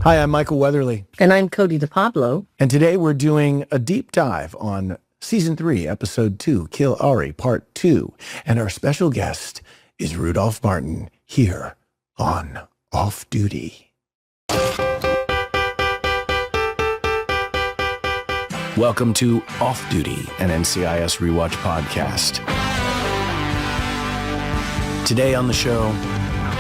Hi, I'm Michael Weatherly. And I'm Cote Pablo. And today we're doing a deep dive on Season 3, Episode 2, Kill Ari, Part 2. And our special guest is Rudolf Martin here on Off Duty. Welcome to Off Duty, an NCIS Rewatch podcast. Today on the show,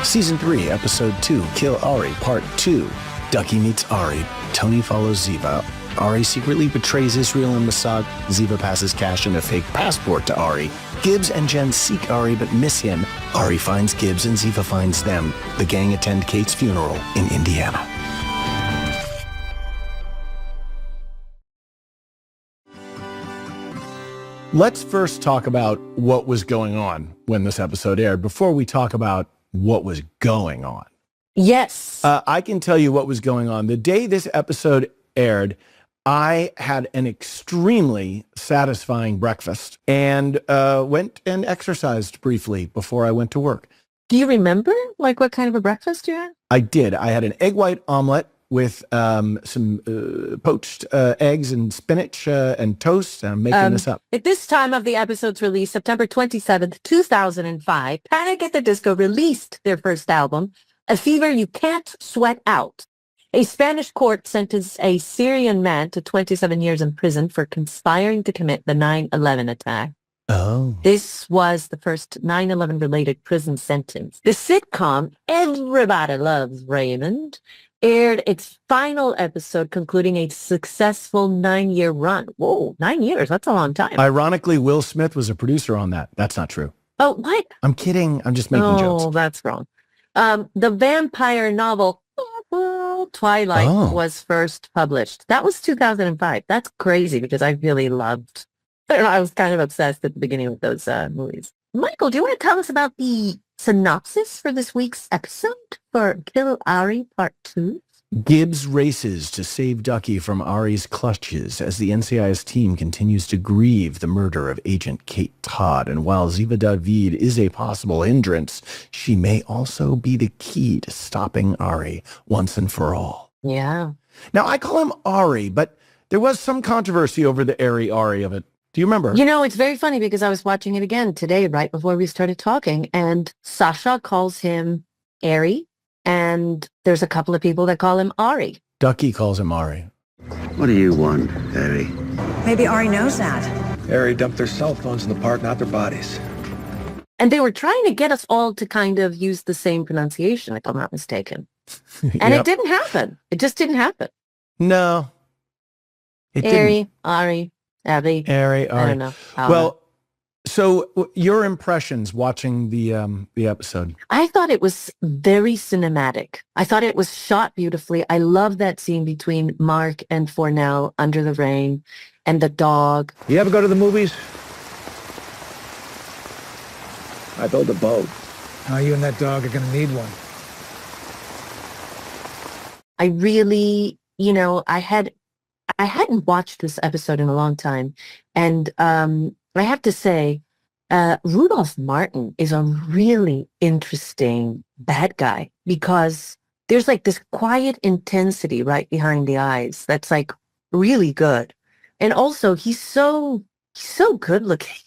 Season 3, Episode 2, Kill Ari, Part 2. Ducky meets Ari. Tony follows Ziva. Ari secretly betrays Israel and Mossad. Ziva passes cash and a fake passport to Ari. Gibbs and Jen seek Ari but miss him. Ari finds Gibbs and Ziva finds them. The gang attend Kate's funeral in Indiana. Let's first talk about what was going on when this episode aired before we talk about what was going on. Yes. I can tell you what was going on. The day this episode aired, I had an extremely satisfying breakfast and went and exercised briefly before I went to work. Do you remember what kind of a breakfast you had? I did. I had an egg white omelet with some poached eggs and spinach and toast. I'm making this up. At this time of the episode's release, September 27th, 2005, Panic at the Disco released their first album, A Fever You Can't Sweat Out. A Spanish court sentenced a Syrian man to 27 years in prison for conspiring to commit the 9/11 attack. Oh. This was the first 9/11 related prison sentence. The sitcom Everybody Loves Raymond aired its final episode, concluding a successful 9-year run. Whoa, 9 years. That's a long time. Ironically, Will Smith was a producer on that. That's not true. Oh, what? I'm kidding. I'm just making jokes. Oh, that's wrong. The vampire novel Twilight was first published. That was 2005. That's crazy because I really loved, I was kind of obsessed at the beginning with those movies. Michael, do you want to tell us about the synopsis for this week's episode for Kill Ari Part 2? Gibbs races to save Ducky from Ari's clutches as the NCIS team continues to grieve the murder of Agent Kate Todd. And while Ziva David is a possible hindrance, she may also be the key to stopping Ari once and for all. Yeah. Now, I call him Ari, but there was some controversy over the Ari of it. Do you remember? You know, it's very funny because I was watching it again today, right before we started talking, and Sasha calls him Ari. And there's a couple of people that call him Ari. Ducky calls him Ari. What do you want, Ari? Maybe Ari knows that. Ari dumped their cell phones in the park, not their bodies. And they were trying to get us all to kind of use the same pronunciation, if I'm not mistaken. And It didn't happen. It just didn't happen. No. It Ari, Ari, Abby. Ari. I don't know. Well, so your impressions watching the episode? I thought it was very cinematic. I thought it was shot beautifully. I love that scene between Mark and Fornell under the rain and the dog. You ever go to the movies? I built a boat. Now you and that dog are going to need one. I really, I hadn't watched this episode in a long time. And I have to say, Rudolf Martin is a really interesting bad guy because there's this quiet intensity right behind the eyes that's really good. And also he's so good looking.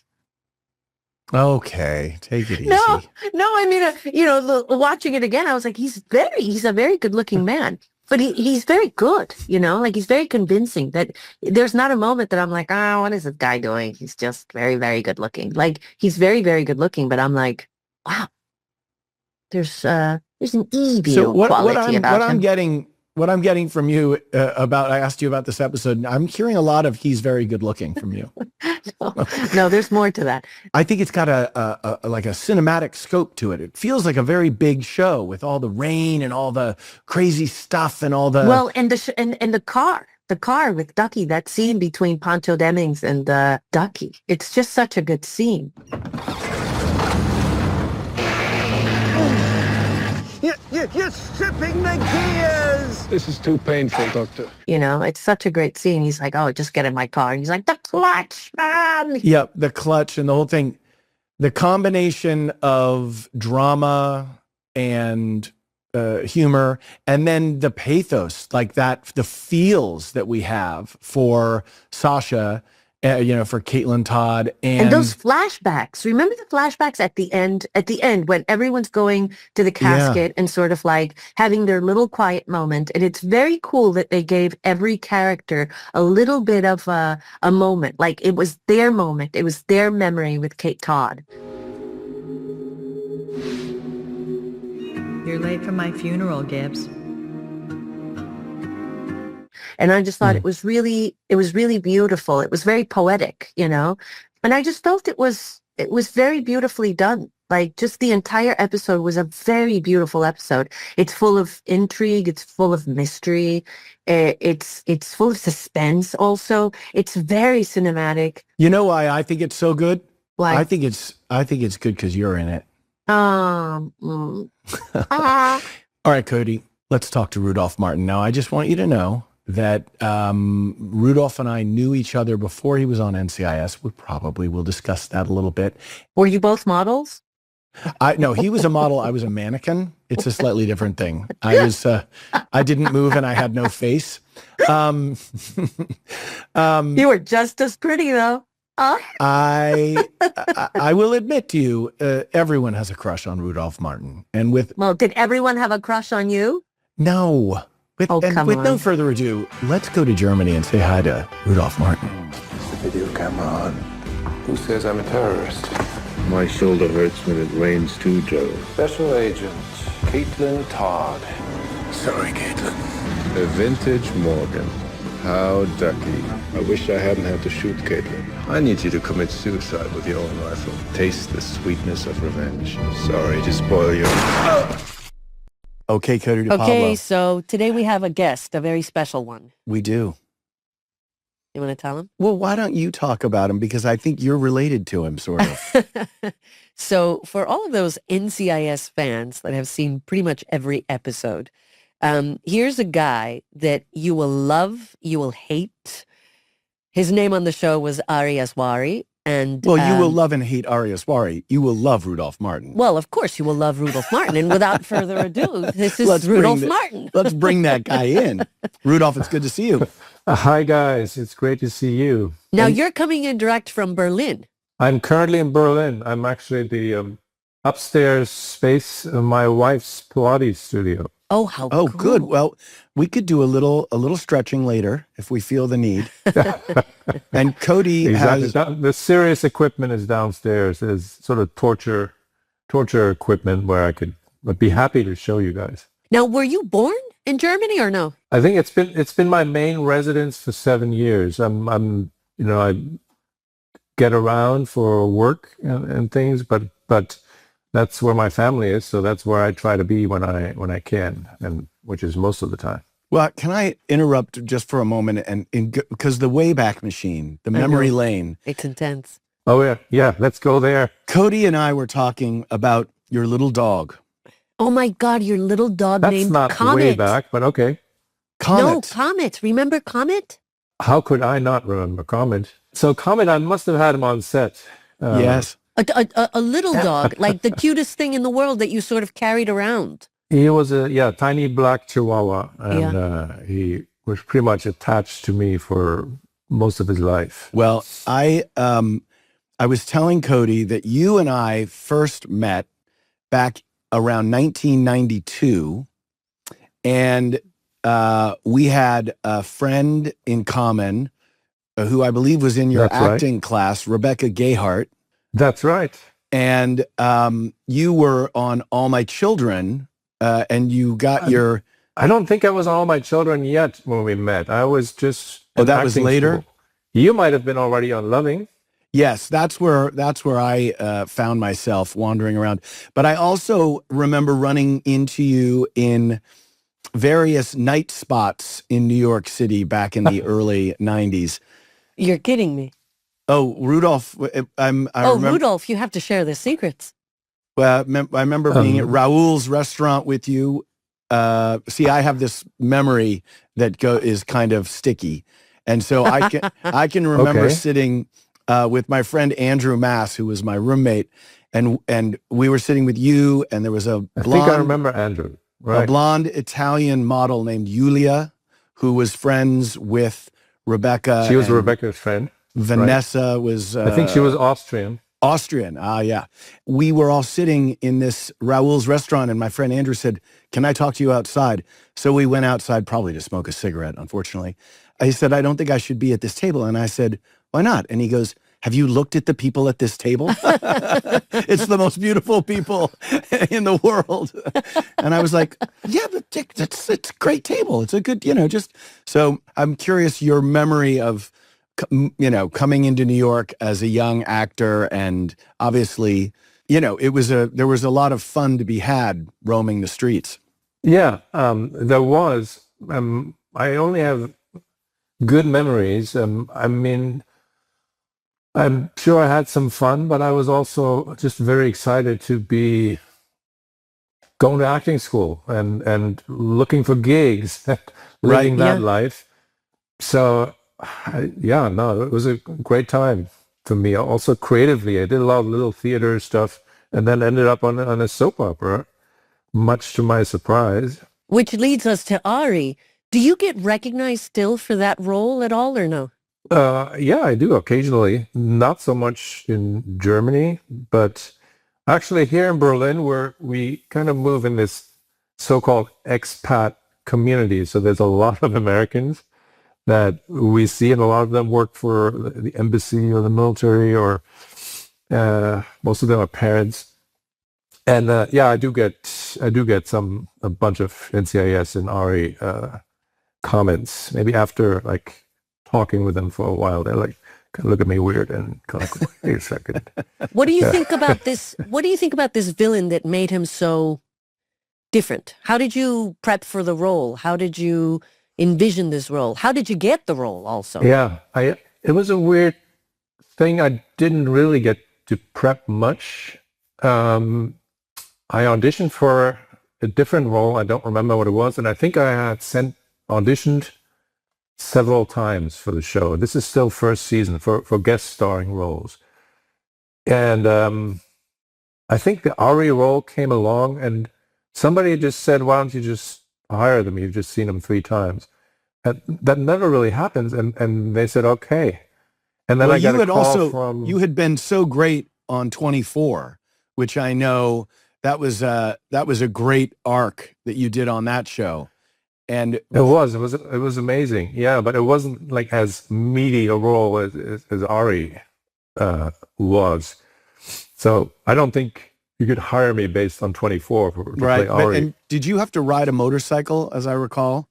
Okay, take it easy. No, I mean, watching it again, I was like, he's a very good looking man. But he's very good, he's very convincing that there's not a moment that I'm like, what is this guy doing? He's just very, very good looking. He's very, very good looking, but I'm like, wow, there's an evil quality about him. What I'm getting from you I asked you about this episode, and I'm hearing a lot of he's very good looking from you. No, there's more to that. I think it's got a cinematic scope to it. It feels like a very big show with all the rain and all the crazy stuff and all the... Well, and the car with Ducky, that scene between Poncho Demings and Ducky, it's just such a good scene. You're stripping the gears! This is too painful, Doctor. It's such a great scene. He's like, just get in my car. And he's like, the clutch, man! Yep, the clutch and the whole thing. The combination of drama and humor, and then the pathos, like that, the feels that we have for Sasha, for Caitlin Todd, And those flashbacks. Remember the flashbacks at the end? At the end, when everyone's going to the casket and sort of like having their little quiet moment. And it's very cool that they gave every character a little bit of a moment. Like it was their moment. It was their memory with Kate Todd. You're late for my funeral, Gibbs. And I just thought it was really beautiful. It was very poetic, And I just felt it was very beautifully done. Like just the entire episode was a very beautiful episode. It's full of intrigue. It's full of mystery. It's full of suspense also. It's very cinematic. You know why I think it's so good? Why? I think it's good because you're in it. All right, Cody, let's talk to Rudolf Martin. Now, I just want you to know that Rudolf and I knew each other before he was on NCIS. We probably will discuss that a little bit. Were you both models? No, he was a model. I was a mannequin. It's a slightly different thing. I didn't move and I had no face. You were just as pretty though. I will admit to you, everyone has a crush on Rudolf Martin. Well, did everyone have a crush on you? No. With no further ado, let's go to Germany and say hi to Rudolf Martin. Is the video camera on? Who says I'm a terrorist? My shoulder hurts when it rains too, Joe. Special Agent Caitlin Todd. Sorry, Caitlin. A vintage Morgan. How ducky. I wish I hadn't had to shoot Caitlin. I need you to commit suicide with your own rifle. Taste the sweetness of revenge. Sorry to spoil you. Okay, Cote de Pablo. Okay, so today we have a guest, a very special one. We do. You want to tell him? Well, why don't you talk about him? Because I think you're related to him, sort of. So for all of those NCIS fans that have seen pretty much every episode, here's a guy that you will love, you will hate. His name on the show was Ari Haswari. And, well, you will love and hate Ari Haswari. You will love Rudolf Martin. Well, of course, you will love Rudolf Martin. And without further ado, this is Rudolf Martin. Let's bring that guy in. Rudolf, it's good to see you. Hi, guys. It's great to see you. Now, you're coming in direct from Berlin. I'm currently in Berlin. I'm actually the upstairs space of my wife's Pilates studio. Oh, how cool. Good. Well, we could do a little stretching later if we feel the need. And Cody has the serious equipment is downstairs. There's sort of torture equipment where I'd be happy to show you guys. Now, were you born in Germany or no? I think it's been my main residence for 7 years. I get around for work and things, but that's where my family is, so that's where I try to be when I can, and which is most of the time. Well, can I interrupt just for a moment and because the Wayback Machine, the memory lane, it's intense. Oh yeah, let's go there. Cody and I were talking about your little dog. Oh my God, your little dog named Comet. That's not way back, but okay. Comet. No, Comet. Remember Comet? How could I not remember Comet? So Comet, I must have had him on set. Yes. A little dog, like the cutest thing in the world that you sort of carried around. He was a tiny black Chihuahua, and he was pretty much attached to me for most of his life. Well, I was telling Cody that you and I first met back around 1992, and we had a friend in common who I believe was in your acting class, Rebecca Gayhart. That's right. And you were on All My Children, and you got your... I don't think I was on All My Children yet when we met. I was just... Oh, that was later? School. You might have been already on Loving. Yes, that's where I found myself wandering around. But I also remember running into you in various night spots in New York City back in the early 90s. You're kidding me. Oh, Rudolf, Rudolf, you have to share the secrets. Well, I remember being at Raoul's restaurant with you. See, I have this memory that is kind of sticky. And so I can remember sitting with my friend Andrew Mass, who was my roommate, and we were sitting with you, and there was a blonde... I think I remember Andrew. Right. a blonde Italian model named Yulia, who was friends with Rebecca. She was and Rebecca's friend. Vanessa was I think she was Austrian. Austrian. Yeah. We were all sitting in this Raoul's restaurant, and my friend Andrew said, "Can I talk to you outside?" So we went outside, probably to smoke a cigarette, unfortunately. He said, "I don't think I should be at this table." And I said, "Why not?" And he goes, "Have you looked at the people at this table? It's the most beautiful people in the world." And I was like, "Yeah, but Dick, it's a great table. It's a good, just." So I'm curious your memory of, coming into New York as a young actor, and obviously, there was a lot of fun to be had roaming the streets. Yeah, there was. I only have good memories. I mean, I'm sure I had some fun, but I was also just very excited to be going to acting school and looking for gigs, living that life. So, it was a great time for me. Also creatively, I did a lot of little theater stuff, and then ended up on a soap opera, much to my surprise. Which leads us to Ari. Do you get recognized still for that role at all or no? Yeah, I do occasionally. Not so much in Germany, but actually here in Berlin, where we kind of move in this so-called expat community. So there's a lot of Americans that we see, and a lot of them work for the embassy or the military, or most of them are parents. And I do get a bunch of NCIS and Ari comments. Maybe after like talking with them for a while, they're like kind of look at me weird and kind of like, wait a second. What do you think about this? What do you think about this villain that made him so different? How did you prep for the role? How did you envision this role? How did you get the role also? Yeah, it was a weird thing. I didn't really get to prep much. I auditioned for a different role. I don't remember what it was. And I think I had auditioned several times for the show. This is still first season for guest starring roles. And I think the Ari role came along, and somebody just said, "Why don't you just hire them? You've just seen them 3 times." And that never really happens. And they said, "Okay." And then I got a call from... You had been so great on 24, which I know that was a great arc that you did on that show. And it was amazing. Yeah, but it wasn't like as meaty a role as Ari was. So I don't think you could hire me based on 24 to play Ari. And did you have to ride a motorcycle, as I recall?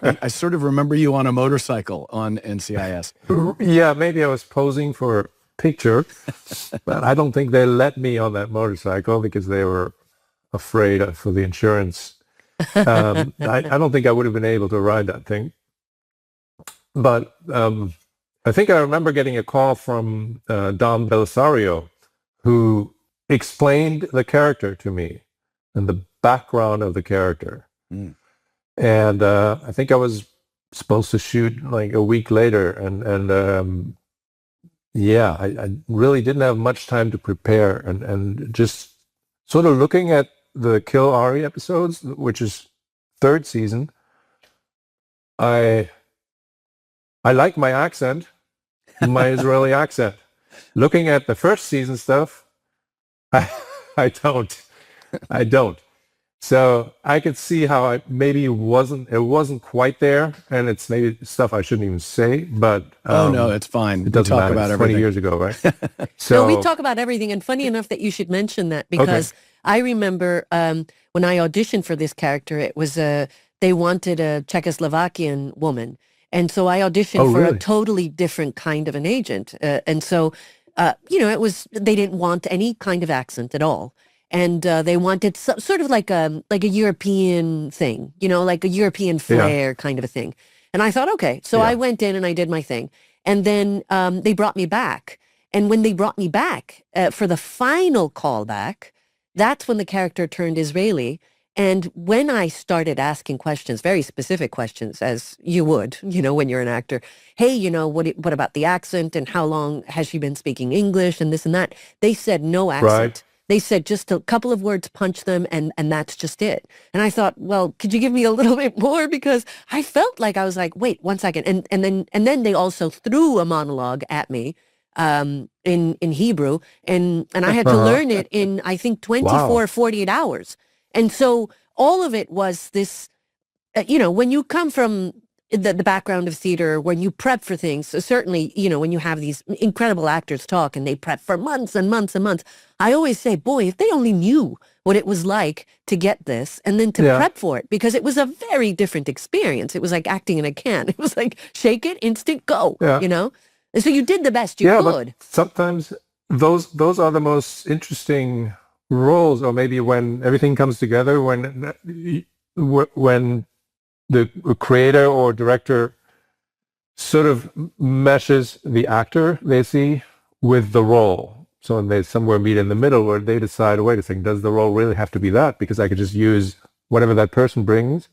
I sort of remember you on a motorcycle on NCIS. Yeah, maybe I was posing for a picture, but I don't think they let me on that motorcycle because they were afraid for the insurance. I don't think I would have been able to ride that thing. But I think I remember getting a call from Don Belisario, who explained the character to me and the background of the character. Mm. And I think I was supposed to shoot like a week later. And I really didn't have much time to prepare. And just sort of looking at the Kill Ari episodes, which is 3rd season, I like my accent, my Israeli accent. Looking at the 1st season stuff, I don't. So I could see how it wasn't quite there, and it's maybe stuff I shouldn't even say, but no, it's fine. It doesn't matter. About it's 20 years ago, right? So we talk about everything, and funny enough that you should mention that, because I remember when I auditioned for this character, it was they wanted a Czechoslovakian woman, and so I auditioned for a totally different kind of an agent, and so it was, they didn't want any kind of accent at all. And they wanted sort of like a European thing, like a European flair kind of a thing. And I thought, okay. So I went in and I did my thing. And then they brought me back. And when they brought me back for the final callback, that's when the character turned Israeli. And when I started asking questions, very specific questions, as you would, when you're an actor, hey, what about the accent, and how long has she been speaking English and this and that? They said no accent. Right. They said just a couple of words, punch them, and that's just it. And I thought, well, could you give me a little bit more? Because I felt like I was like, wait, 1 second. And then they also threw a monologue at me in Hebrew, and I had to learn it in, I think, 24 or 48 hours. And so all of it was this, when you come from the background of theater, when you prep for things, so certainly, when you have these incredible actors talk and they prep for months and months and months, I always say, boy, if they only knew what it was like to get this and then to prep for it, because it was a very different experience. It was like acting in a can. It was like, shake it, instant, go, And so you did the best you could. But sometimes those are the most interesting roles, or maybe when everything comes together, when the creator or director sort of meshes the actor they see with the role. So they somewhere meet in the middle where they decide, wait a second, does the role really have to be that? Because I could just use whatever that person brings.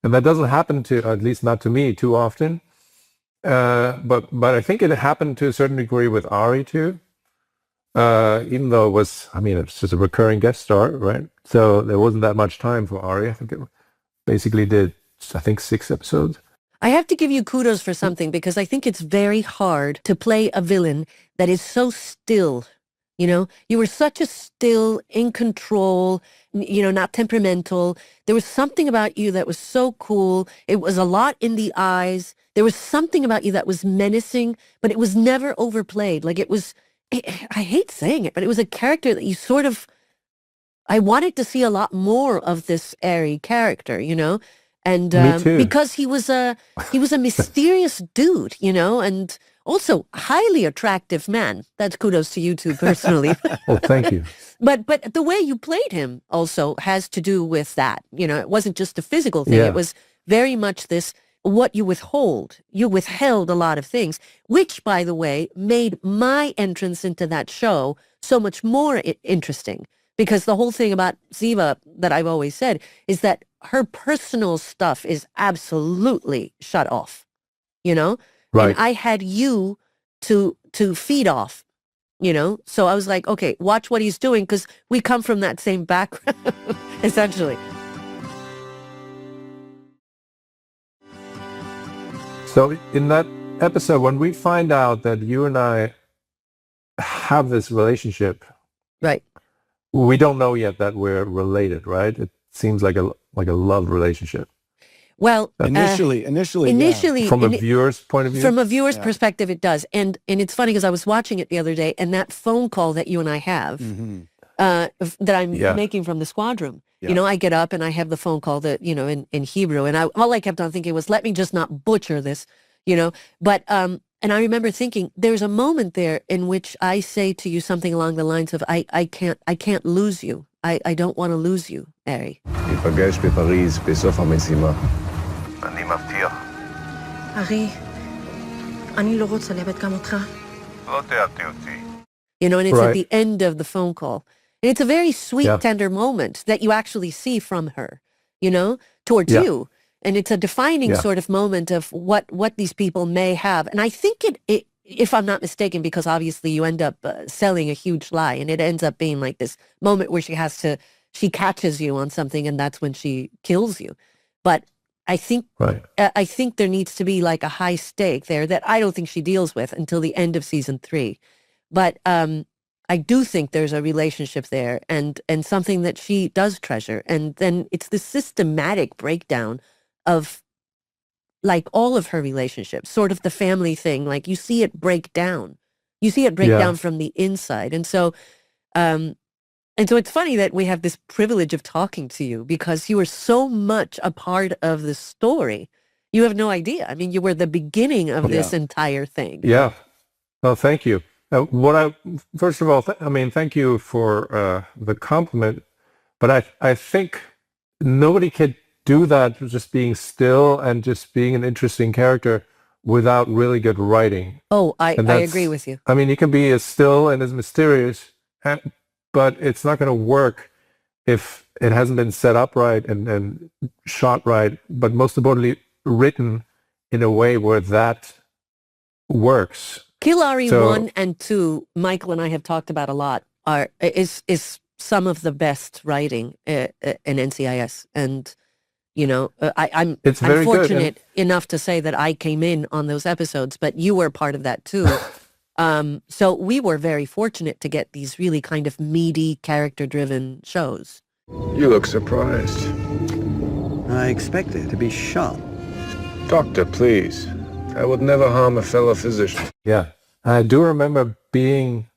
And that doesn't happen at least not to me, too often. But I think it happened to a certain degree with Ari too. Even though it's just a recurring guest star, right? So there wasn't that much time for Ari. I think it basically did, 6 episodes. I have to give you kudos for something, because I think it's very hard to play a villain that is so still. You were such a still, in control, not temperamental. There was something about you that was so cool. It was a lot in the eyes. There was something about you that was menacing, but it was never overplayed. Like it was, I hate saying it, but it was a character that you sort of, I wanted to see a lot more of this Ari character, And because he was a mysterious dude, and also highly attractive man. That's kudos to you two personally. Oh, thank you. But the way you played him also has to do with that. It wasn't just a physical thing. It was very much this, what you withhold. You withheld a lot of things, which, by the way, made my entrance into that show so much more interesting. Because the whole thing about Ziva that I've always said is that her personal stuff is absolutely shut off, Right. And I had you to feed off, So I was like, okay, watch what he's doing, because we come from that same background, essentially. So in that episode, when we find out that you and I have this relationship, right? We don't know yet that we're related, right? It seems like a love relationship. Well, initially, from a viewer's point of view, from a viewer's perspective, it does. And it's funny, because I was watching it the other day, and that phone call that you and I have, that I'm making from the squad room. Yeah. I get up and I have the phone call that, in Hebrew, and all I kept on thinking was, let me just not butcher this, But and I remember thinking, there's a moment there in which I say to you something along the lines of, I can't lose you. I don't want to lose you, Ari. ניפגש בפריז בסוף המשימה. אני מבטיח. ארי, אני לא רוצה לאבד גם אותך. לא תאבדי אותי. And it's at the end of the phone call. And it's a very sweet, tender moment that you actually see from her, towards you. And it's a defining sort of moment of what these people may have. And I think it if I'm not mistaken, because obviously you end up selling a huge lie, and it ends up being like this moment where she catches you on something, and that's when she kills you. But I think there needs to be like a high stake there that I don't think she deals with until the end of season 3. But I do think there's a relationship there, and something that she does treasure. And then it's the systematic breakdown of like all of her relationships, sort of the family thing. Like you see it break down. You see it break down from the inside. And so it's funny that we have this privilege of talking to you, because you are so much a part of the story. You have no idea. I mean, you were the beginning of this entire thing. Yeah. Well, thank you. First of all, thank you for the compliment. But I think nobody could do that, just being still and just being an interesting character without really good writing. Oh, I agree with you. You can be as still and as mysterious, but it's not going to work if it hasn't been set up right and shot right, but most importantly, written in a way where that works. Kill Ari 1 and 2, Michael and I have talked about a lot is some of the best writing in NCIS. And, I'm It's very good. fortunate enough to say that I came in on those episodes, but you were part of that too. So we were very fortunate to get these really kind of meaty, character-driven shows. You look surprised. I expected to be shot. Doctor, please. I would never harm a fellow physician. Yeah. I do remember being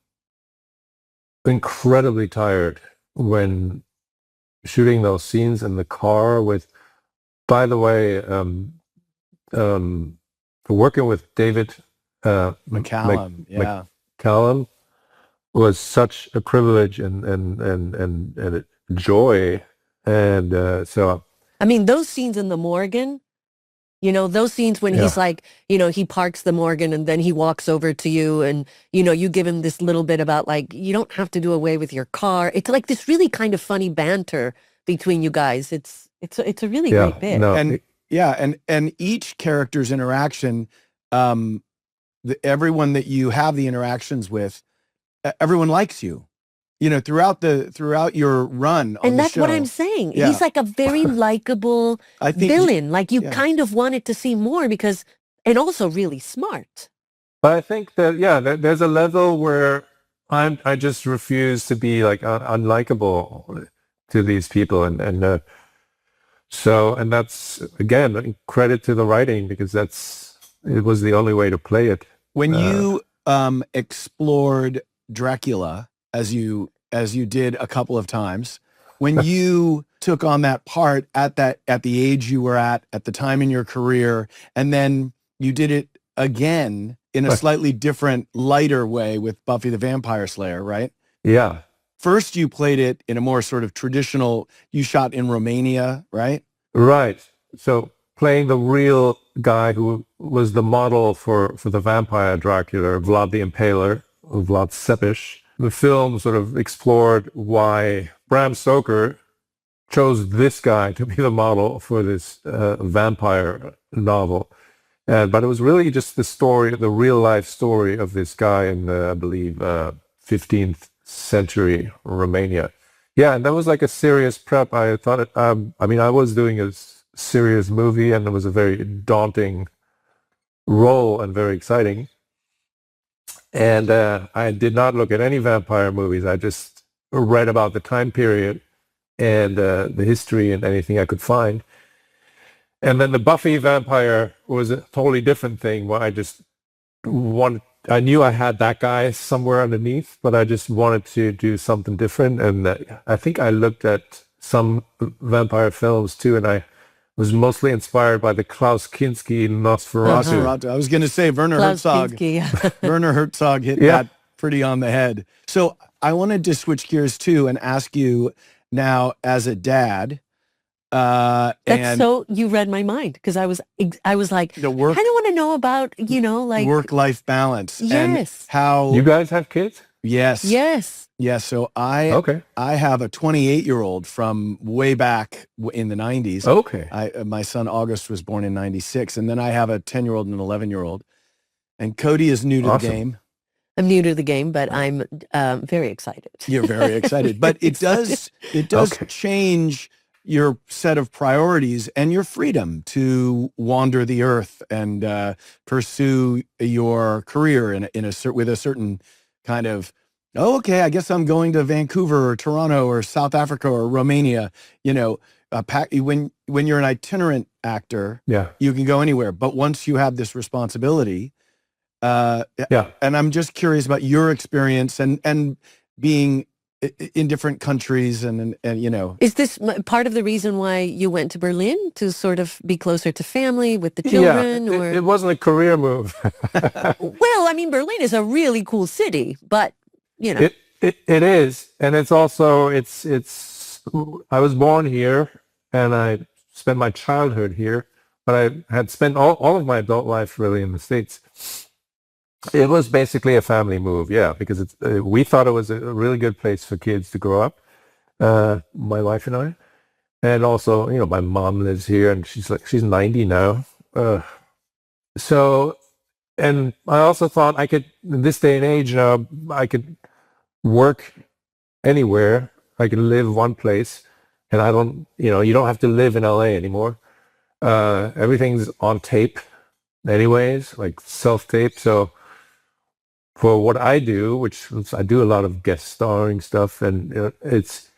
incredibly tired when shooting those scenes in the car with, by the way, working with David McCallum, yeah. McCallum was such a privilege and a joy. And so... I mean, those scenes in the Morgan, those scenes when he's like, he parks the Morgan and then he walks over to you and, you give him this little bit about like, you don't have to do away with your car. It's like this really kind of funny banter between you guys. It's a really great bit. No, and each character's interaction, everyone that you have the interactions with, everyone likes you. Throughout your run on and that's the show. what I'm saying. Yeah. He's like a very likable villain. Like you kind of wanted to see more and also really smart. But I think that, there's a level where I just refuse to be like unlikable to these people. And that's, again, credit to the writing because it was the only way to play it. When you explored Dracula, as you did a couple of times, when you took on that part at the age you were at the time in your career, and then you did it again in a slightly different, lighter way with Buffy the Vampire Slayer, right? Yeah. First, you played it in a more sort of traditional, you shot in Romania, right? Right. So playing the real guy who was the model for the vampire Dracula, Vlad the Impaler, Vlad Tepes. The film sort of explored why Bram Stoker chose this guy to be the model for this vampire novel. But it was really just the real life story of this guy in, I believe, 15th century Romania. Yeah, and that was like a serious prep. I thought I was doing a serious movie and it was a very daunting role and very exciting. And I did not look at any vampire movies. I just read about the time period and the history and anything I could find. And then the Buffy vampire was a totally different thing where I knew I had that guy somewhere underneath, but I just wanted to do something different. And I think I looked at some vampire films too, and I was mostly inspired by the Klaus Kinski Nosferatu. I was going to say Werner Herzog. Werner Herzog hit that pretty on the head. So I wanted to switch gears too and ask you now as a dad. You read my mind because I was like, I don't want to know about, work-life balance. Yes. And how you guys have kids? Yes. Yes. Yeah. So I have a 28-year-old from way back in the 90s. Okay. My son August was born in 96, and then I have a 10-year-old and an 11-year-old. And Cote is new to the game. I'm new to the game, but I'm very excited. You're very excited, but it does change your set of priorities and your freedom to wander the earth and pursue your career with a certain kind of, I guess I'm going to Vancouver or Toronto or South Africa or Romania. When you're an itinerant actor, you can go anywhere. But once you have this responsibility, and I'm just curious about your experience and being in different countries and Is this part of the reason why you went to Berlin to sort of be closer to family with the children? Yeah, or it wasn't a career move. Well, I mean, Berlin is a really cool city, but it is, and it's also I was born here and I spent my childhood here, but I had spent all of my adult life really in the States. It was basically a family move, because we thought it was a really good place for kids to grow up, my wife and I. And also, my mom lives here and she's 90 now. And I also thought I could, in this day and age, I could work anywhere. I can live one place, and I don't, you don't have to live in LA anymore. Everything's on tape anyways, like self-tape. So for what I do, which I do a lot of guest starring stuff, and it's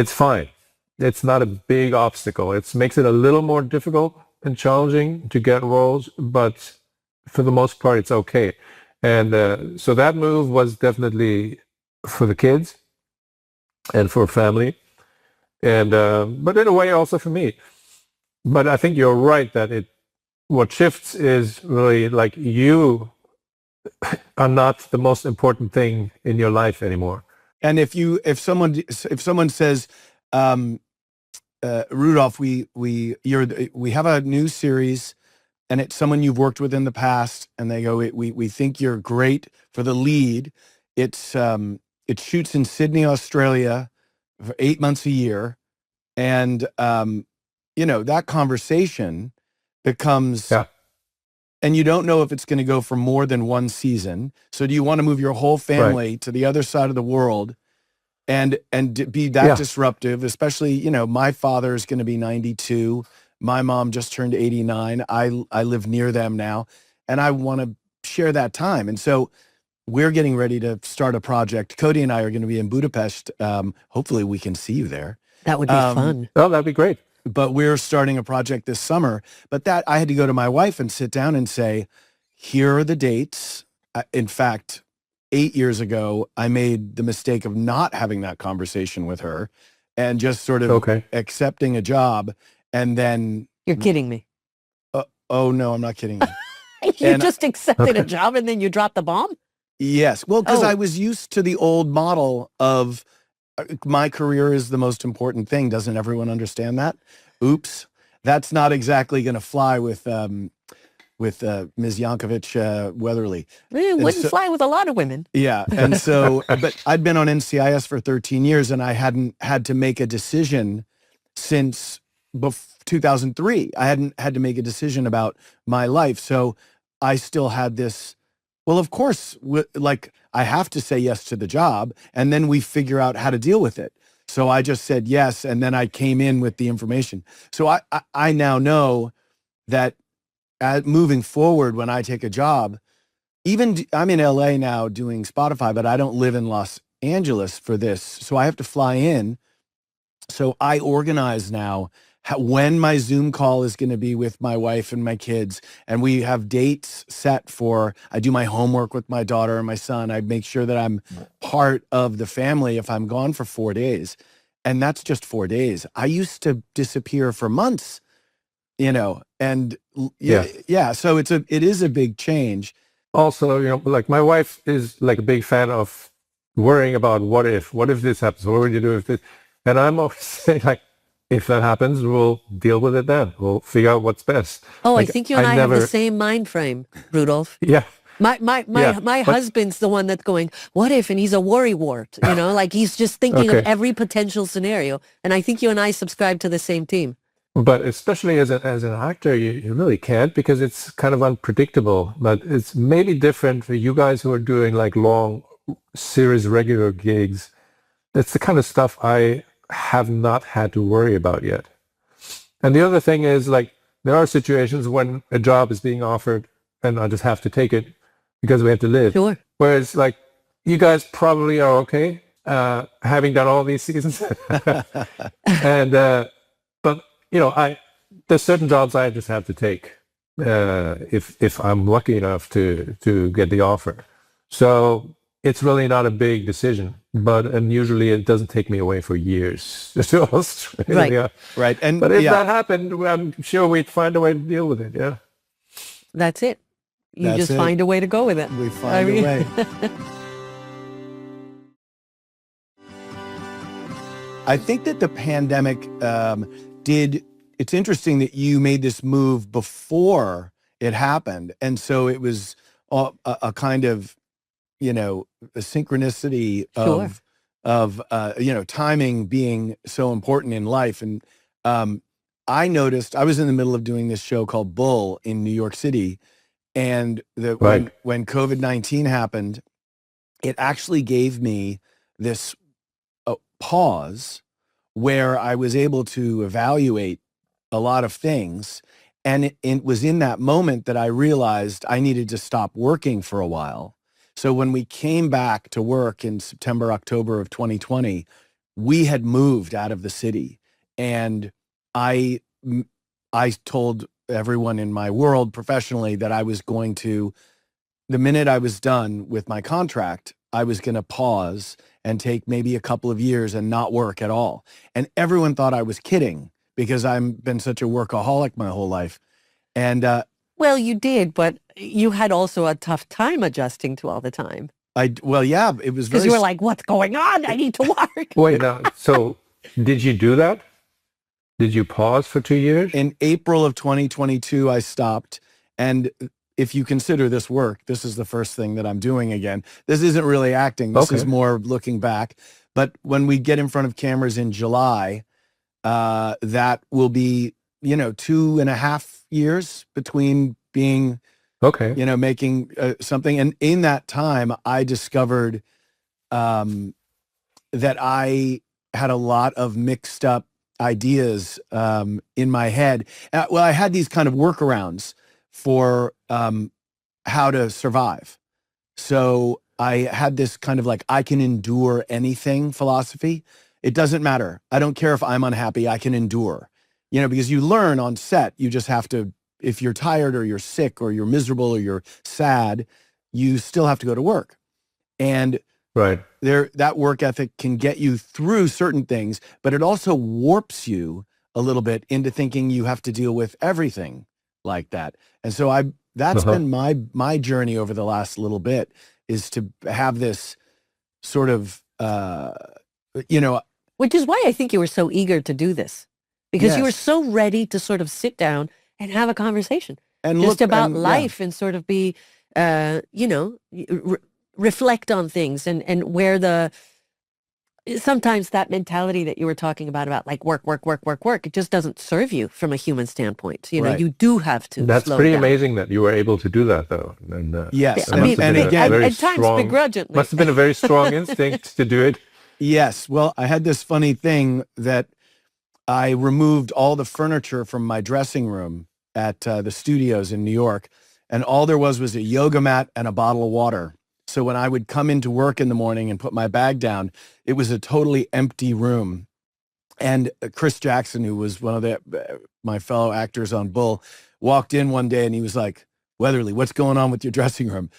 fine. It's not a big obstacle. It makes it a little more difficult and challenging to get roles, but for the most part, it's okay. And so that move was definitely for the kids and for family, and but in a way also for me. But I think you're right that what shifts is really like you are not the most important thing in your life anymore. And if someone says, Rudolf, we have a new series, and it's someone you've worked with in the past, and they go, we think you're great for the lead. It shoots in Sydney, Australia, for 8 months a year, and that conversation becomes. Yeah. And you don't know if it's going to go for more than one season. So do you want to move your whole family to the other side of the world and be that disruptive? Especially, my father is going to be 92. My mom just turned 89. I live near them now, and I want to share that time. And so we're getting ready to start a project. Cote and I are going to be in Budapest. Hopefully we can see you there. That would be fun. Oh, that'd be great. But we're starting a project this summer. But that I had to go to my wife and sit down and say, here are the dates. In fact, 8 years ago, I made the mistake of not having that conversation with her and just sort of accepting a job. And then... You're kidding me. Oh, no, I'm not kidding you. You just accepted a job and then you dropped the bomb? Yes. Well, because I was used to the old model of... my career is the most important thing. Doesn't everyone understand that? Oops. That's not exactly going to fly with Ms. Yankovic Weatherly. It wouldn't fly with a lot of women. Yeah. And so, but I'd been on NCIS for 13 years, and I hadn't had to make a decision since 2003. I hadn't had to make a decision about my life. So I still had this, well, of course, I have to say yes to the job, and then we figure out how to deal with it. So I just said yes, and then I came in with the information. So I now know that moving forward, when I take a job, even I'm in LA now doing Spotify, but I don't live in Los Angeles for this. So I have to fly in. So I organize now when my Zoom call is going to be with my wife and my kids, and we have dates set for, I do my homework with my daughter and my son. I make sure that I'm part of the family if I'm gone for 4 days, and that's just 4 days. I used to disappear for months, and so it is a big change. Also, like my wife is like a big fan of worrying about what if this happens, what would you do if this, and I'm always saying like, if that happens, we'll deal with it then. We'll figure out what's best. Oh, I think you and I have the same mind frame, Rudolf. Yeah. My husband's the one that's going, what if? And he's a worrywart, like he's just thinking of every potential scenario. And I think you and I subscribe to the same team. But especially as an actor, you really can't, because it's kind of unpredictable. But it's maybe different for you guys who are doing like long series regular gigs. That's the kind of stuff I have not had to worry about yet. And the other thing is, like, there are situations when a job is being offered and I just have to take it because we have to live. Sure. Whereas, like, you guys probably are okay having done all these seasons. And but there's certain jobs I just have to take if I'm lucky enough to get the offer. So it's really not a big decision, and usually it doesn't take me away for years to Australia. Right. But if that happened, I'm sure we'd find a way to deal with it. Yeah. That's it. You just find a way to go with it. We find a way. I think that the pandemic it's interesting that you made this move before it happened. And so it was a kind of, a synchronicity of timing being so important in life. And I noticed, I was in the middle of doing this show called Bull in New York City. And when COVID-19 happened, it actually gave me this pause where I was able to evaluate a lot of things. And it was in that moment that I realized I needed to stop working for a while. So when we came back to work in September, October of 2020, we had moved out of the city. And I told everyone in my world professionally that I was going to, the minute I was done with my contract, I was going to pause and take maybe a couple of years and not work at all. And everyone thought I was kidding because I've been such a workaholic my whole life. And well, you did, but you had also a tough time adjusting to all the time. Well, yeah, it was because you were like, "What's going on? I need to work." Wait, now, so did you do that? Did you pause for 2 years? In April of 2022, I stopped. And if you consider this work, this is the first thing that I'm doing again. This isn't really acting. This is more looking back. But when we get in front of cameras in July, that will be, 2.5 years between being, making something. And in that time, I discovered that I had a lot of mixed up ideas in my head. Well, I had these kind of workarounds for how to survive. So I had this kind of like, I can endure anything philosophy. It doesn't matter. I don't care if I'm unhappy, I can endure. Because you learn on set, you just have to, if you're tired or you're sick or you're miserable or you're sad, you still have to go to work. And that work ethic can get you through certain things, but it also warps you a little bit into thinking you have to deal with everything like that. And so that's been my journey over the last little bit, is to have this sort of, which is why I think you were so eager to do this, because you were so ready to sort of sit down and have a conversation and just about life and sort of be, reflect on things and where sometimes that mentality that you were talking about like work, it just doesn't serve you from a human standpoint. You do have to. That's slow pretty down. amazing that you were able to do that, though. And, yes. I mean, and again, at times begrudgingly. Must have been a very strong instinct to do it. Yes. Well, I had this funny thing that I removed all the furniture from my dressing room at the studios in New York. And all there was a yoga mat and a bottle of water. So when I would come into work in the morning and put my bag down, it was a totally empty room. And Chris Jackson, who was one of my fellow actors on Bull, walked in one day and he was like, "Weatherly, what's going on with your dressing room?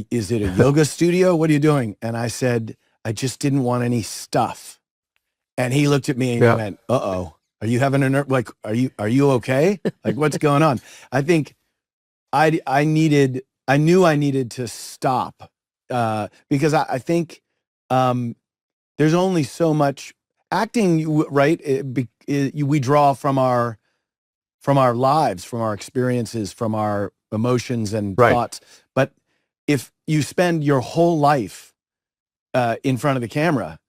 Is it a yoga studio? What are you doing?" And I said, "I just didn't want any stuff." And he looked at me and he went, "Uh-oh, are you having are you okay? Like, what's going on?" I think I knew I needed to stop because I think there's only so much acting, right? We draw from our lives, from our experiences, from our emotions and thoughts. But if you spend your whole life in front of the camera,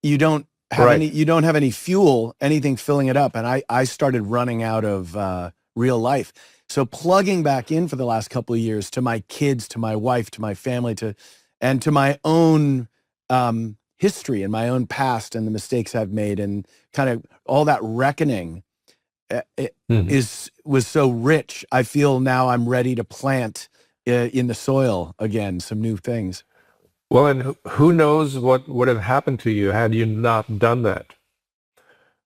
you don't have any fuel, anything filling it up. And I started running out of real life. So plugging back in for the last couple of years to my kids, to my wife, to my family, and to my own history and my own past and the mistakes I've made and kind of all that reckoning was so rich. I feel now I'm ready to plant in the soil again some new things. Well, and who knows what would have happened to you had you not done that,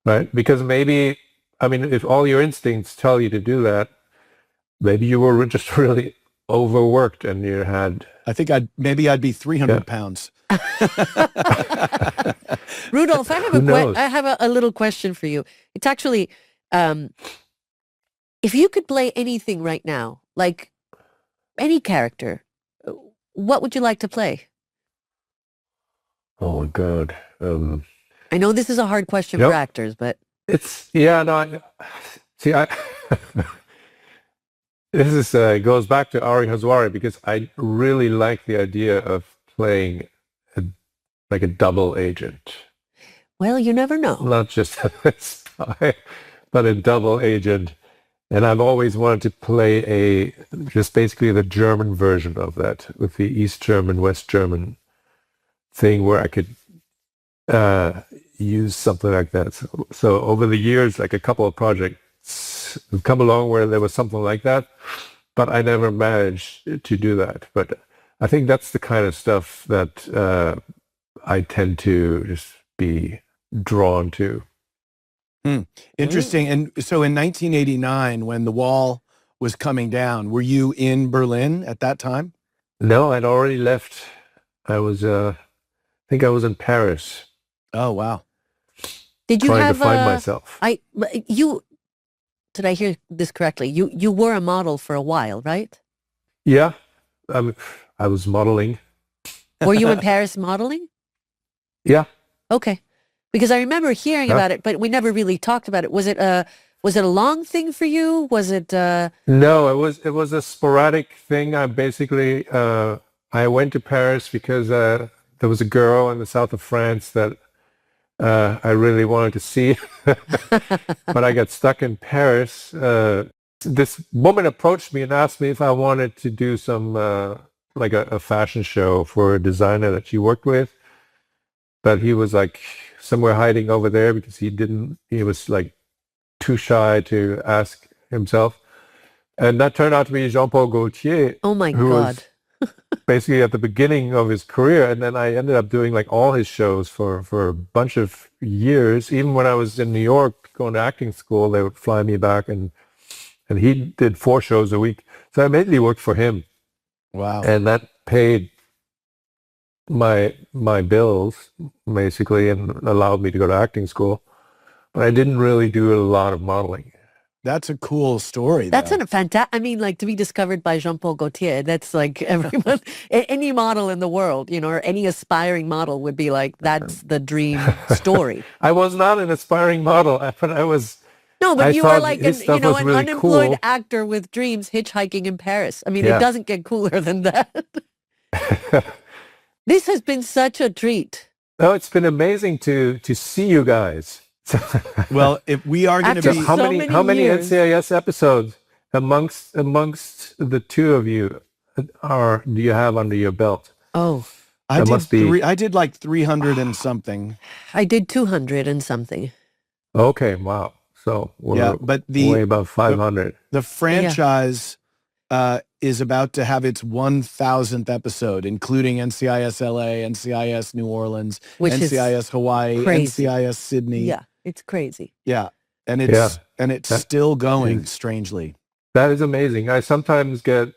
right? Because maybe, if all your instincts tell you to do that, maybe you were just really overworked and you had... I think I'd be 300 pounds. Rudolf, I have a little question for you. It's actually, if you could play anything right now, like any character, what would you like to play? Oh, God. I know this is a hard question for actors, but... This goes back to Ari Haswari, because I really like the idea of playing like a double agent. Well, you never know. Not just a spy, but a double agent. And I've always wanted to play just basically the German version of that, with the East German, West German thing, where I could use something like that. So over the years, like a couple of projects have come along where there was something like that, but I never managed to do that. But I think that's the kind of stuff that I tend to just be drawn to. Interesting. And so in 1989, when the wall was coming down, were you in Berlin at that time? No, I'd already left. I was, I think I was in Paris. Oh, wow. Did you trying have to find myself. Did I hear this correctly? You were a model for a while, right? Yeah, I was modeling. Were you in Paris modeling? Yeah. Okay. Because I remember hearing about it, but we never really talked about it. Was it a long thing for you? Was it No, it was a sporadic thing. I basically I went to Paris because there was a girl in the south of France that I really wanted to see, but I got stuck in Paris. This woman approached me and asked me if I wanted to do some like a fashion show for a designer that she worked with, but he was like somewhere hiding over there because he was like too shy to ask himself. And that turned out to be Jean-Paul Gaultier. Oh my who God. was basically at the beginning of his career. And then I ended up doing like all his shows for a bunch of years. Even when I was in New York going to acting school, they would fly me back and he did 4 shows a week. So I mainly worked for him. Wow. And that paid my bills basically and allowed me to go to acting school. But I didn't really do a lot of modeling. That's a cool story. That's though. a fantastic. I mean, like to be discovered by Jean-Paul Gaultier. That's like everyone, any model in the world, or any aspiring model would be like, that's the dream story. I was not an aspiring model, but I was. No, but I you were thought like his an stuff was really unemployed cool. actor with dreams hitchhiking in Paris. I mean, Yeah. it doesn't get cooler than that. This has been such a treat. No, it's been amazing to see you guys. Well, if we are going to After be how so many years. NCIS episodes amongst the two of you do you have under your belt? Oh, I did like 300 and something. I did 200 and something. Okay, wow. So we're but way above 500. The franchise is about to have its 1,000th episode, including NCIS LA, NCIS New Orleans, Which is NCIS Hawaii, crazy. NCIS Sydney. Yeah, it's crazy. Yeah. And it's still going, strangely. That is amazing. I sometimes get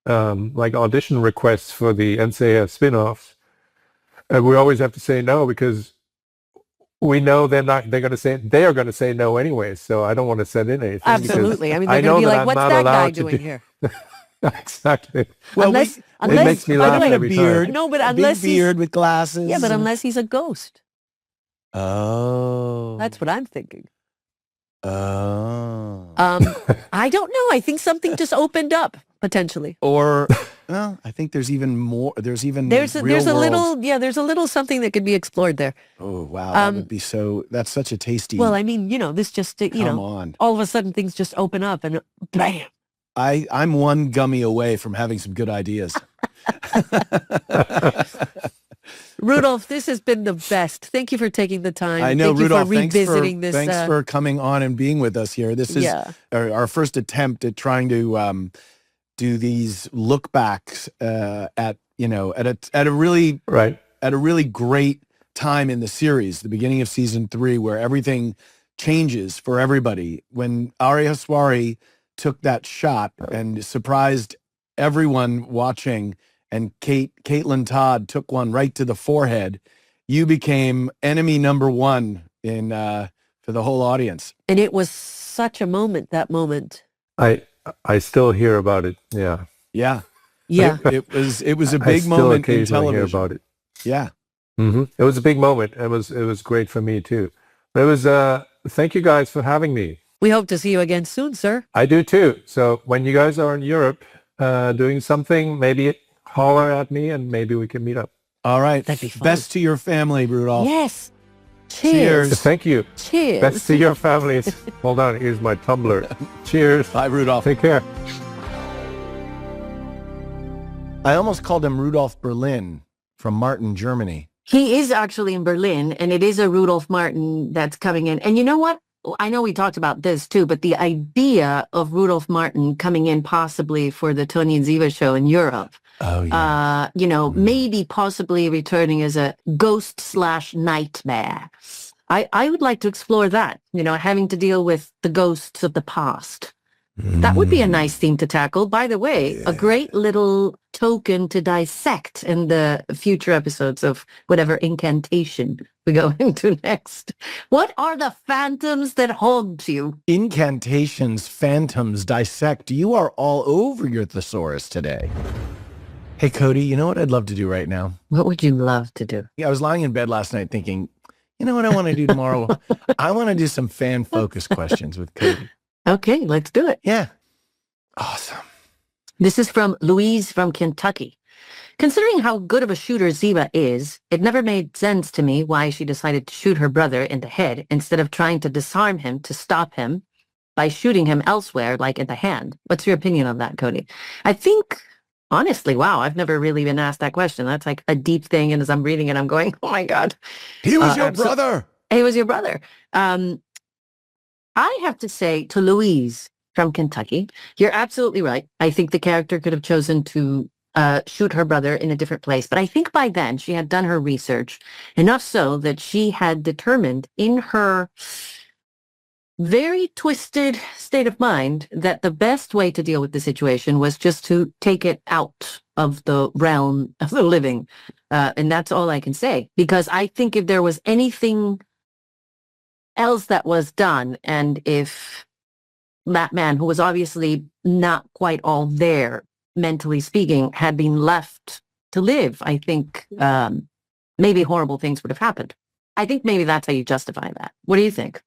like audition requests for the NCIS spin-offs. And we always have to say no because we know they are going to say no anyway. So I don't want to send in anything. Absolutely. I mean, they're I going to know be that like, I'm what's not that guy allowed to doing do- here? Exactly. Well, unless, it makes me by the laugh way, every beard, time. No, but unless big beard with glasses. Yeah, but unless he's a ghost. Oh. That's what I'm thinking. Oh. I don't know. I think something just opened up potentially. Or, well, I think there's even more. There's a little something that could be explored there. Oh, wow. That would be that's such a tasty. Well, I mean, this just, Come on. all of a sudden things just open up and bam. I'm one gummy away from having some good ideas. Rudolf, this has been the best. Thank you for taking the time. I know, Thank Rudolf. you for revisiting this. Thanks for coming on and being with us here. This is our first attempt at trying to do these look backs at a really great time in the series, the beginning of season 3, where everything changes for everybody. When Ari Haswari took that shot and surprised everyone watching, and Caitlin Todd took one right to the forehead, you became enemy number 1 in for the whole audience. And it was such a moment, that moment. I still hear about it. Yeah. Yeah. Yeah. It was a big moment in television. Hear about it. Yeah. Mm-hmm. It was a big moment. It was great for me too. But it was thank you guys for having me. We hope to see you again soon, sir. I do too. So when you guys are in Europe doing something, maybe holler at me and maybe we can meet up. All right. That'd be fun. Best to your family, Rudolf. Yes. Cheers. Thank you. Cheers. Best to your families. Hold on. Here's my tumbler. Cheers. Bye, Rudolf. Take care. I almost called him Rudolf Berlin from Martin, Germany. He is actually in Berlin, and it is a Rudolf Martin that's coming in. And you know what? I know we talked about this too, but the idea of Rudolf Martin coming in possibly for the Tony and Ziva show in Europe, maybe possibly returning as a ghost/nightmare. I would like to explore that, having to deal with the ghosts of the past. That would be a nice theme to tackle. By the way, a great little token to dissect in the future episodes of whatever incantation we go into next. What are the phantoms that haunt you? Incantations, phantoms, dissect. You are all over your thesaurus today. Hey, Cote, you know what I'd love to do right now? What would you love to do? I was lying in bed last night thinking, you know what I want to do tomorrow? I want to do some fan-focused questions with Cote. Okay, let's do it. Yeah. Awesome. This is from Louise from Kentucky. Considering how good of a shooter Ziva is, it never made sense to me why she decided to shoot her brother in the head instead of trying to disarm him to stop him by shooting him elsewhere, like in the hand. What's your opinion on that, Cote? I think, honestly, wow, I've never really been asked that question. That's like a deep thing, and as I'm reading it, I'm going, oh my God. He was your brother. He was your brother. I have to say to Louise from Kentucky, you're absolutely right. I think the character could have chosen to shoot her brother in a different place. But I think by then she had done her research enough so that she had determined in her very twisted state of mind that the best way to deal with the situation was just to take it out of the realm of the living. And that's all I can say. Because I think if there was anything else that was done, and if that man, who was obviously not quite all there, mentally speaking, had been left to live, I think maybe horrible things would have happened. I think maybe that's how you justify that. What do you think?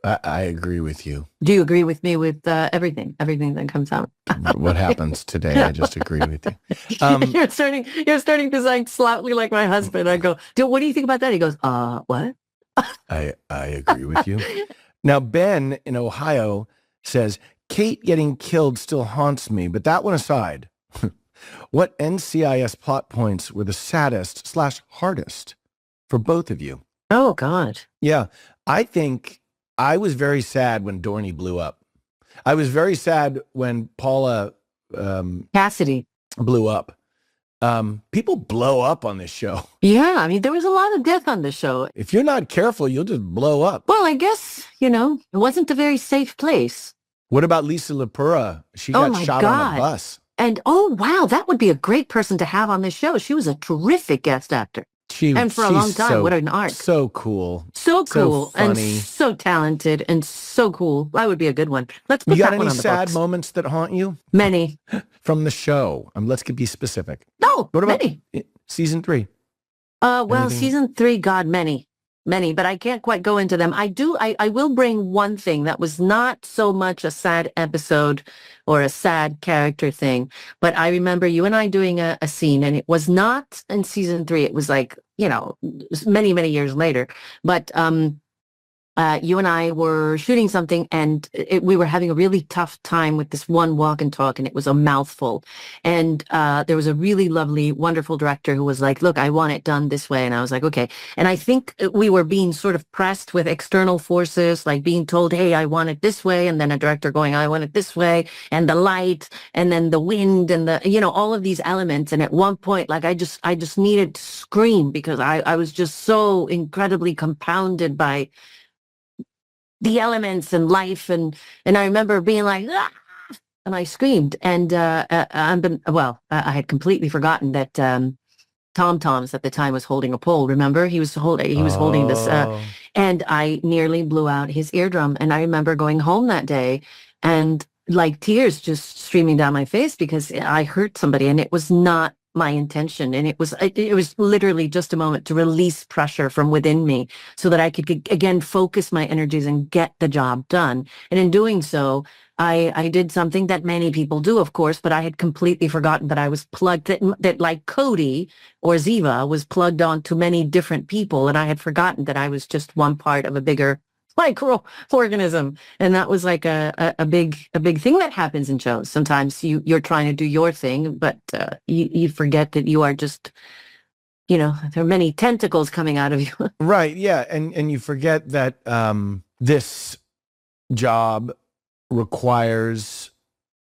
I agree with you. Do you agree with me with everything that comes out? What happens today? I just agree with you. You're starting to sound slightly like my husband. I go, what do you think about that? He goes, what? I agree with you. Now, Ben in Ohio says, Kate getting killed still haunts me, but that one aside, what NCIS plot points were the saddest/hardest for both of you? Oh, God. Yeah, I think I was very sad when Dorney blew up. I was very sad when Paula Cassidy blew up. People blow up on this show. Yeah, I mean, there was a lot of death on the show. If you're not careful, you'll just blow up. Well, I guess, it wasn't a very safe place. What about Lisa Lepura? She got shot on a bus. And, oh, wow, that would be a great person to have on this show. She was a terrific guest actor. And for a long time, what an arc. So cool. So cool. So funny. And so talented and so cool. That would be a good one. Let's put that one on the books. You got any sad moments that haunt you? Many. From the show. Let's be specific. No, what about many. Season 3? Season 3, God, many, but I can't quite go into them. I will bring one thing that was not so much a sad episode or a sad character thing, but I remember you and I doing a scene, and it was not in season 3. It was like, many, many years later, but you and I were shooting something, and we were having a really tough time with this one walk and talk, and it was a mouthful. And there was a really lovely, wonderful director who was like, look, I want it done this way. And I was like, okay. And I think we were being sort of pressed with external forces, like being told, hey, I want it this way. And then a director going, I want it this way. And the light, and then the wind, and all of these elements. And at one point, like I just needed to scream because I was just so incredibly compounded by the elements and life, and I remember being like, ah! And I screamed, and I had completely forgotten that Tom Toms at the time was holding a pole. Remember, he was holding this, and I nearly blew out his eardrum. And I remember going home that day, and like tears just streaming down my face because I hurt somebody, and it was not my intention. And it was literally just a moment to release pressure from within me so that I could again focus my energies and get the job done. And in doing so, I did something that many people do, of course, but I had completely forgotten that I was plugged, that like Cote or Ziva was plugged on to many different people. And I had forgotten that I was just one part of a bigger microorganism. And that was like a big thing that happens in shows. Sometimes you're trying to do your thing, but you forget that you are just there are many tentacles coming out of you. Right. Yeah. And you forget that this job requires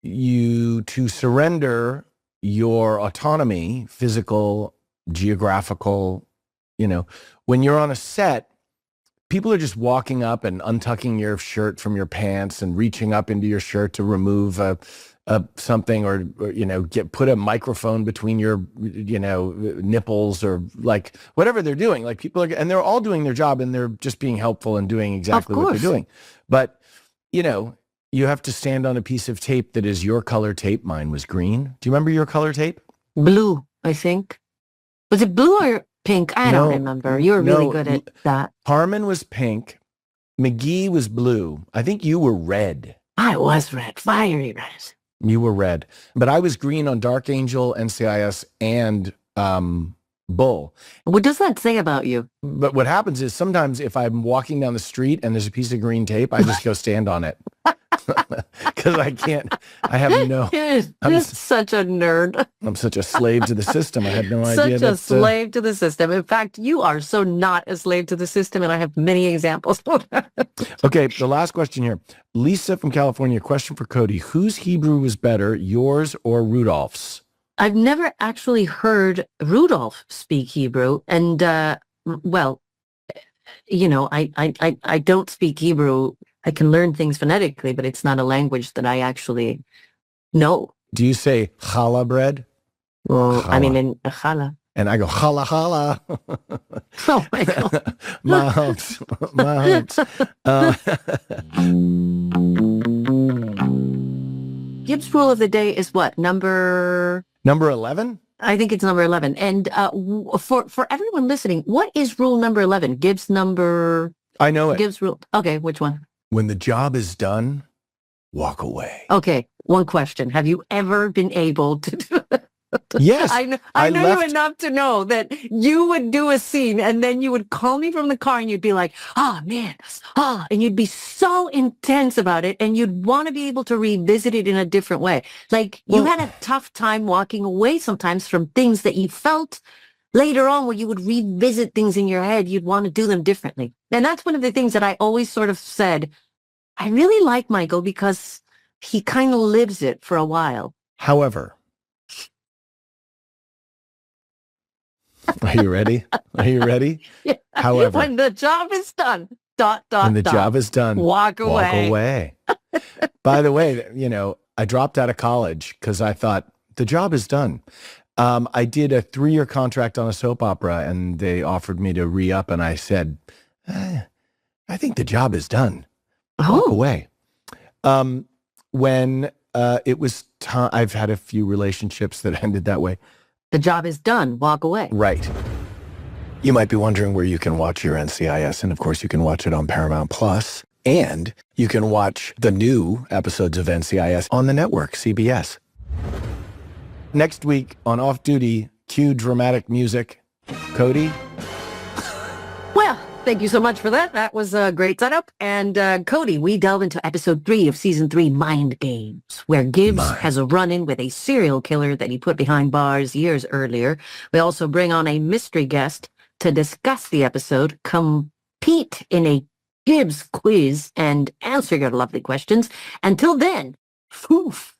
you to surrender your autonomy, physical, geographical. When you're on a set, people are just walking up and untucking your shirt from your pants and reaching up into your shirt to remove something or put a microphone between your nipples or like whatever they're doing. Like people are, and they're all doing their job and they're just being helpful and doing exactly what they're doing. But you have to stand on a piece of tape that is your color tape. Mine was green. Do you remember your color tape? Blue, I think. Was it blue or pink? I don't remember. You were really good at that. Harmon was pink. McGee was blue. I think you were red. I was red. Fiery red. You were red. But I was green on Dark Angel, NCIS, and Bull. What does that say about you? But what happens is sometimes if I'm walking down the street and there's a piece of green tape, I just go stand on it. Because I have such a nerd. I'm such a slave to the system. I had no idea. Such a slave to the system. In fact, you are so not a slave to the system, and I have many examples of that. Okay, the last question here. Lisa from California, question for Cote. Whose Hebrew was better, yours or Rudolph's? I've never actually heard Rudolph speak Hebrew, and I don't speak Hebrew. I can learn things phonetically, but it's not a language that I actually know. Do you say challah bread? Well, challah. I mean, in challah. And I go, challah, challah. Oh, my God. My humps. Gibbs' rule of the day is what? Number 11? I think it's number 11. And for everyone listening, what is rule number 11? Gibbs number... I know it. Gibbs rule. Okay, which one? When the job is done, walk away. Okay, one question. Have you ever been able to do that? Yes. I know you enough to know that you would do a scene and then you would call me from the car and you'd be like, man, and you'd be so intense about it and you'd want to be able to revisit it in a different way. Like you had a tough time walking away sometimes from things that you felt later on where you would revisit things in your head, you'd want to do them differently. And that's one of the things that I always sort of said, I really like Michael because he kind of lives it for a while. However, are you ready? Are you ready? Yeah. However, when the job is done, when the job is done, walk away. Walk away. By the way, I dropped out of college because I thought the job is done. I did a 3-year contract on a soap opera and they offered me to re-up and I said, I think the job is done. Walk away. When it was time, I've had a few relationships that ended that way. The job is done. Walk away. Right. You might be wondering where you can watch your NCIS. And of course, you can watch it on Paramount Plus. And you can watch the new episodes of NCIS on the network, CBS. Next week on Off Duty, cue dramatic music. Cote? Well, thank you so much for that. That was a great setup. And Cote, we delve into episode 3 of season 3, Mind Games, where Gibbs has a run-in with a serial killer that he put behind bars years earlier. We also bring on a mystery guest to discuss the episode, compete in a Gibbs quiz, and answer your lovely questions. Until then, foof.